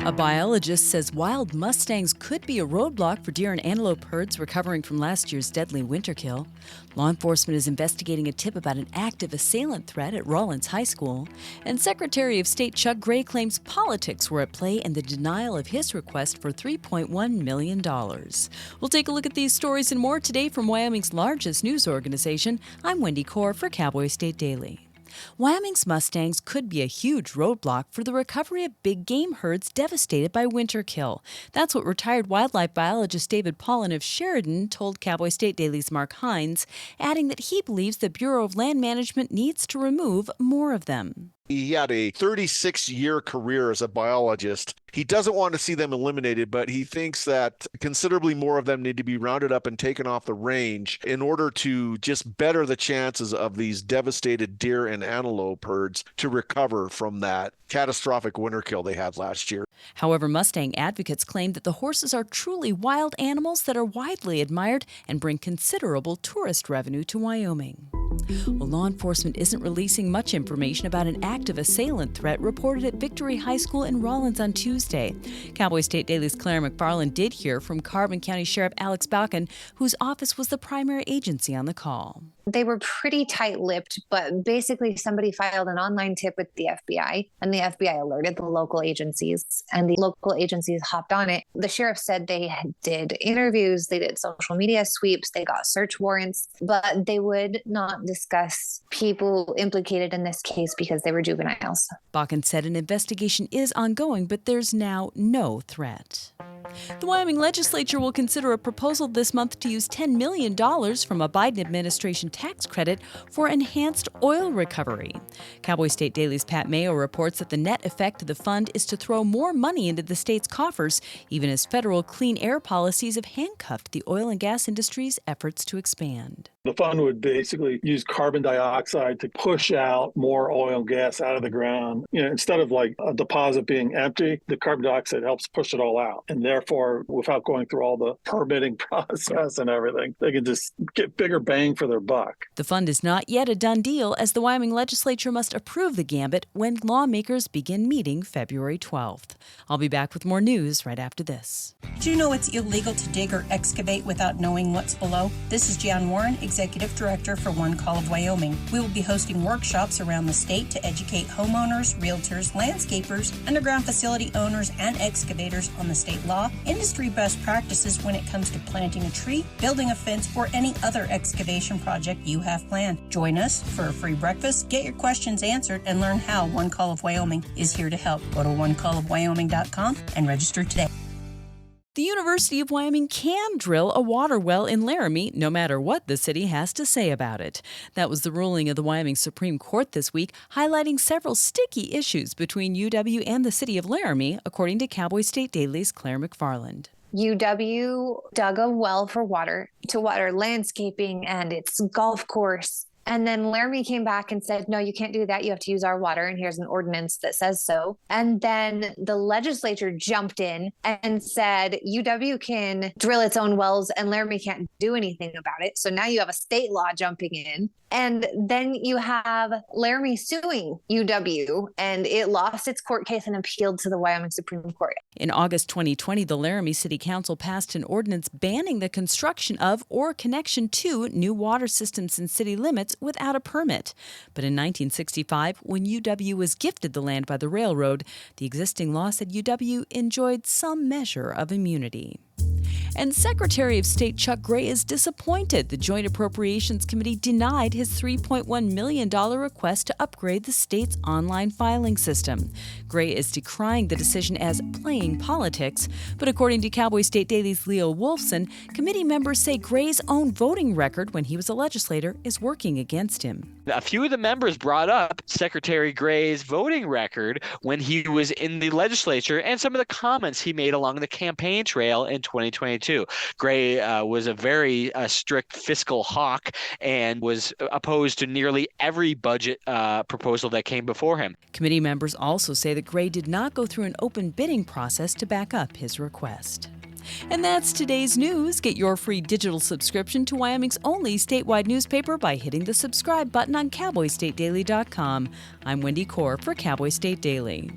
A biologist says wild Mustangs could be a roadblock for deer and antelope herds recovering from last year's deadly winter kill. Law enforcement is investigating a tip about an active assailant threat at Rollins High School. And Secretary of State Chuck Gray claims politics were at play in the denial of his request for $3.1 million. We'll take a look at these stories and more today from Wyoming's largest news organization. I'm Wendy Corr for Cowboy State Daily. Wyoming's Mustangs could be a huge roadblock for the recovery of big game herds devastated by winter kill. That's what retired wildlife biologist David Paulin of Sheridan told Cowboy State Daily's Mark Hines, adding that he believes the Bureau of Land Management needs to remove more of them. He had a 36-year career as a biologist. He doesn't want to see them eliminated, but he thinks that considerably more of them need to be rounded up and taken off the range in order to just better the chances of these devastated deer and antelope herds to recover from that catastrophic winter kill they had last year. However, Mustang advocates claim that the horses are truly wild animals that are widely admired and bring considerable tourist revenue to Wyoming. Well, law enforcement isn't releasing much information about an active assailant threat reported at Victory High School in Rollins on Tuesday. Cowboy State Daily's Claire McFarland did hear from Carbon County Sheriff Alex Balkin, whose office was the primary agency on the call. They were pretty tight-lipped, but basically somebody filed an online tip with the FBI, and the FBI alerted the local agencies, and the local agencies hopped on it. The sheriff said they did interviews, they did social media sweeps, they got search warrants, but they would not discuss people implicated in this case because they were juveniles. Balkin said an investigation is ongoing, but there's now no threat. The Wyoming legislature will consider a proposal this month to use $10 million from a Biden administration tax credit for enhanced oil recovery. Cowboy State Daily's Pat Mayo reports that the net effect of the fund is to throw more money into the state's coffers, even as federal clean air policies have handcuffed the oil and gas industry's efforts to expand. The fund would basically use carbon dioxide to push out more oil and gas out of the ground. Instead of like a deposit being empty, the carbon dioxide helps push it all out. And therefore, without going through all the permitting process and everything, they can just get bigger bang for their buck. The fund is not yet a done deal, as the Wyoming legislature must approve the gambit when lawmakers begin meeting February 12th. I'll be back with more news right after this. Do you know it's illegal to dig or excavate without knowing what's below? This is Jan Warren, Executive Director for Call of Wyoming. We will be hosting workshops around the state to educate homeowners, realtors, landscapers, underground facility owners, and excavators on the state law, industry best practices when it comes to planting a tree, building a fence, or any other excavation project you have planned. Join us for a free breakfast, get your questions answered, and learn how Call of Wyoming is here to help. Go to onecallofwyoming.com and register today. The University of Wyoming can drill a water well in Laramie, no matter what the city has to say about it. That was the ruling of the Wyoming Supreme Court this week, highlighting several sticky issues between UW and the city of Laramie, according to Cowboy State Daily's Claire McFarland. UW dug a well for water to water landscaping and its golf course. And then Laramie came back and said, no, you can't do that. You have to use our water. And here's an ordinance that says so. And then the legislature jumped in and said, UW can drill its own wells and Laramie can't do anything about it. So now you have a state law jumping in. And then you have Laramie suing UW, and it lost its court case and appealed to the Wyoming Supreme Court. In August 2020, the Laramie City Council passed an ordinance banning the construction of or connection to new water systems in city limits without a permit. But in 1965, when UW was gifted the land by the railroad, the existing law said UW enjoyed some measure of immunity. And Secretary of State Chuck Gray is disappointed the Joint Appropriations Committee denied his $3.1 million request to upgrade the state's online filing system. Gray is decrying the decision as playing politics, but according to Cowboy State Daily's Leo Wolfson, committee members say Gray's own voting record when he was a legislator is working against him. A few of the members brought up Secretary Gray's voting record when he was in the legislature and some of the comments he made along the campaign trail in 2022. Gray was a very strict fiscal hawk and was opposed to nearly every budget proposal that came before him. Committee members also say that Gray did not go through an open bidding process to back up his request. And that's today's news. Get your free digital subscription to Wyoming's only statewide newspaper by hitting the subscribe button on CowboyStateDaily.com. I'm Wendy Corr for Cowboy State Daily.